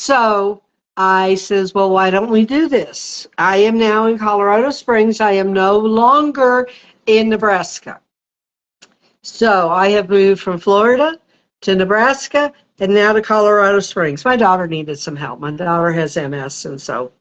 So I says, well, why don't we do this? I am now in Colorado Springs. I am no longer in Nebraska. So I have moved from Florida to Nebraska and now to Colorado Springs. My daughter needed some help. My daughter has MS, so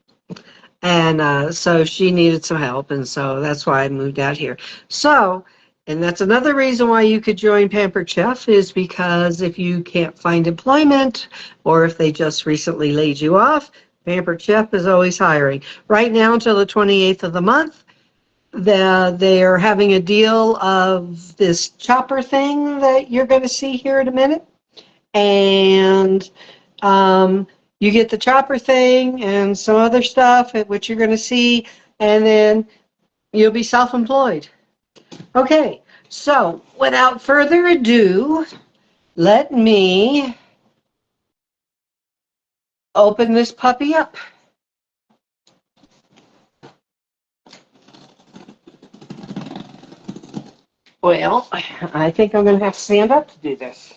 she needed some help, and so that's why I moved out here. So, and that's another reason why you could join Pampered Chef, is because if you can't find employment or if they just recently laid you off, Pampered Chef is always hiring. Right now until the 28th of the month, they are having a deal of this chopper thing that you're going to see here in a minute. And you get the chopper thing and some other stuff, which you're going to see, and then you'll be self-employed. Okay, so without further ado, let me open this puppy up. Well, I think I'm going to have to stand up to do this.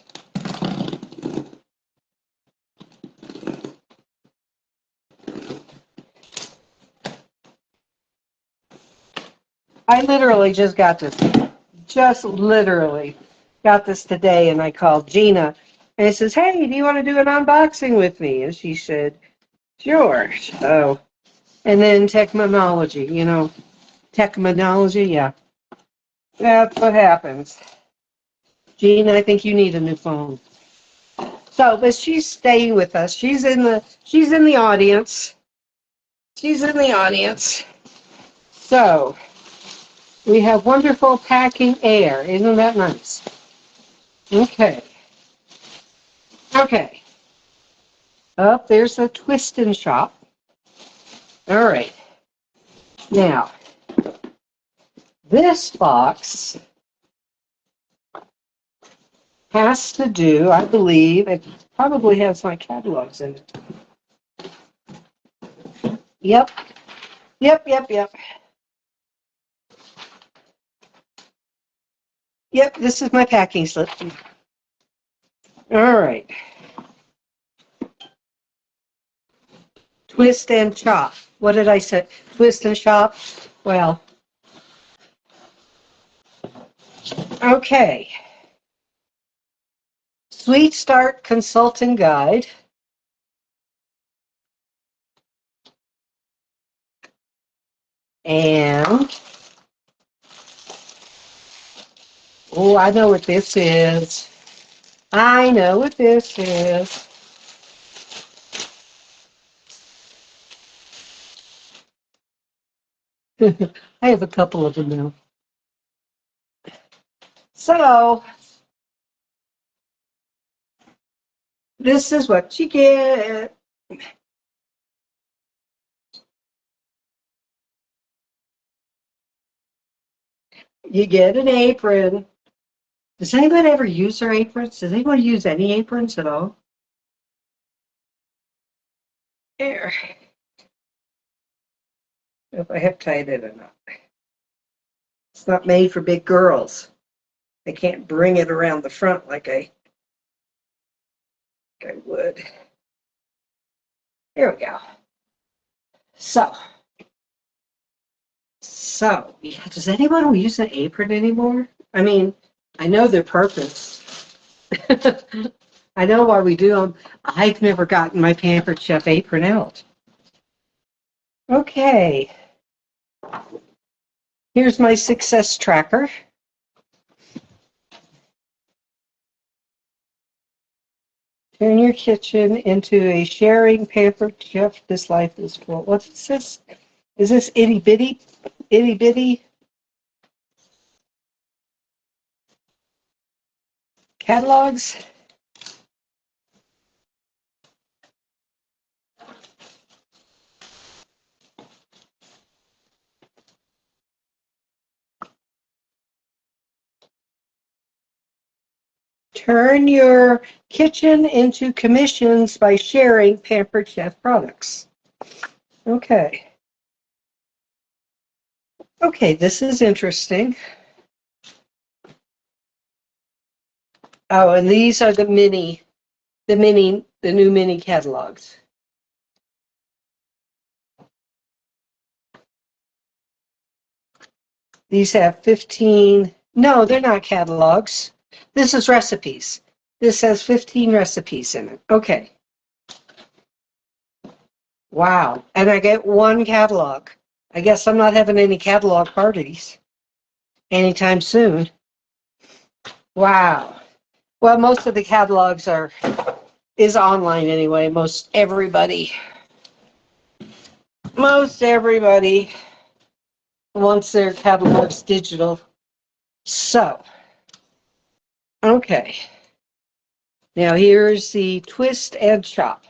I literally just got this. Just literally got this today, and I called Gina, and it says, hey, do you want to do an unboxing with me? And she said, sure. So, and then technology, technology, yeah. That's what happens. Gina, I think you need a new phone. So, but she's staying with us. She's in the audience. She's in the audience. So, we have wonderful packing air. Isn't that nice? Okay. Okay. Up there's the twist and shop. All right. Now, this box has to do, I believe, it probably has my catalogs in it. Yep. Yep. Yep, this is my packing slip. All right. Twist and chop. What did I say? Twist and chop? Well, okay. Sweet Start Consulting Guide. And, oh, I know what this is. I know what this is. I have a couple of them now. So, this is what you get. You get an apron. Does anybody ever use their aprons? Does anybody use any aprons at all? Here. If I have tied it or not. It's not made for big girls. I can't bring it around the front like I would. There we go. So, yeah, does anyone use an apron anymore? I mean, I know their purpose. I know why we do them. I've never gotten my Pampered Chef apron out. Okay. Here's my success tracker. Turn your kitchen into a sharing Pampered Chef. This life is full. What's this? Is this itty bitty? Itty bitty? Catalogs? Turn your kitchen into commissions by sharing Pampered Chef products. Okay. Okay, this is interesting. Oh, and these are the new mini catalogs. These have 15, no, they're not catalogs. This is recipes. This has 15 recipes in it. Okay. Wow. And I get one catalog. I guess I'm not having any catalog parties anytime soon. Wow. Well, most of the catalogs is online anyway. Most everybody wants their catalogs digital. So, okay. Now here's the twist and chop.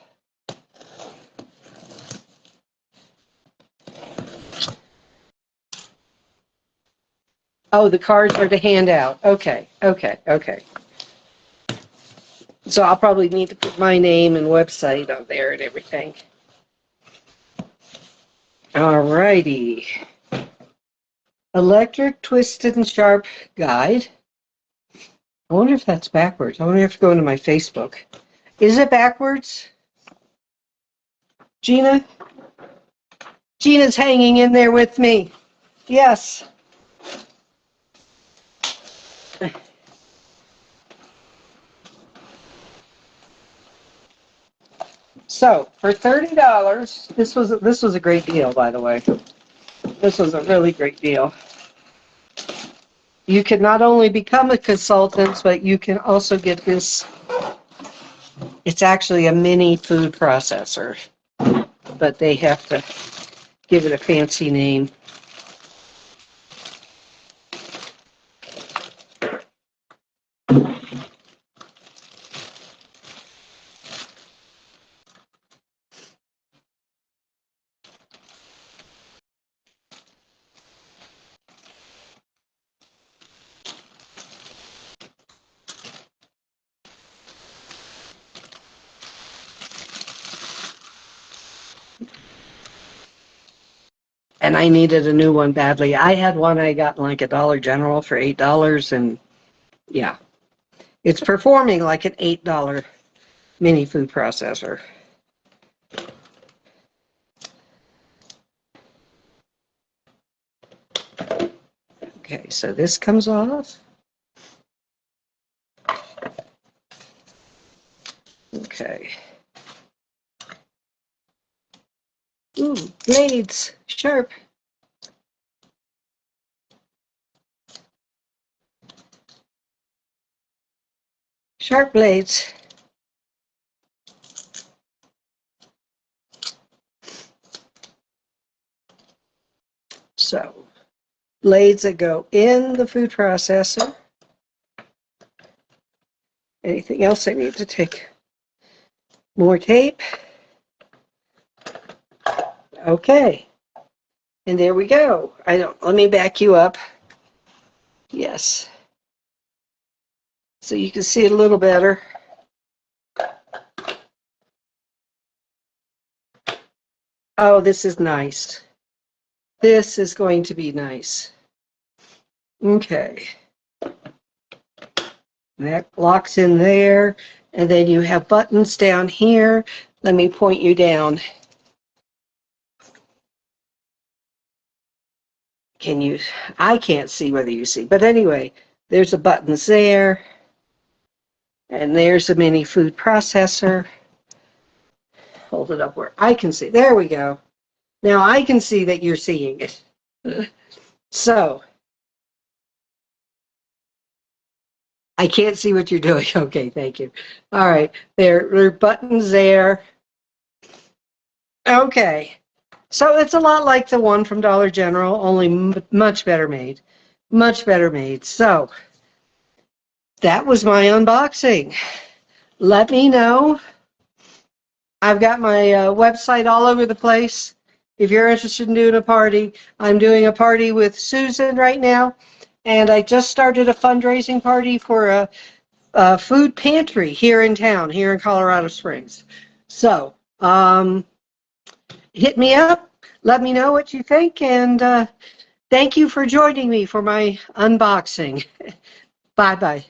Oh, the cards are to hand out. Okay. So I'll probably need to put my name and website on there and everything. All righty. Electric Twisted and Sharp Guide. I wonder if that's backwards. I wonder if I have to go into my Facebook. Is it backwards? Gina? Gina's hanging in there with me. Yes. So for $30, this was a great deal, by the way. This was a really great deal. You can not only become a consultant, but you can also get this. It's actually a mini food processor, but they have to give it a fancy name. And I needed a new one badly. I had one I got in like a Dollar General for $8, and yeah, it's performing like an $8 mini food processor. Okay, so this comes off. Okay. Ooh, blades, sharp. Sharp blades. So, blades that go in the food processor. Anything else I need to take? More tape. Okay. And there we go. Let me back you up. Yes. So you can see it a little better. Oh, this is nice. This is going to be nice. Okay. And that locks in there. And then you have buttons down here. Let me point you down. I can't see whether you see, but anyway, there's the buttons there. And there's the mini food processor. Hold it up where I can see. There we go. Now I can see that you're seeing it. So, I can't see what you're doing. Okay, thank you. All right, there are buttons there. Okay. So it's a lot like the one from Dollar General, only much better made. Much better made. So that was my unboxing. Let me know. I've got my website all over the place. If you're interested in doing a party, I'm doing a party with Susan right now. And I just started a fundraising party for a food pantry here in town, here in Colorado Springs. So, hit me up, let me know what you think, and thank you for joining me for my unboxing. Bye-bye.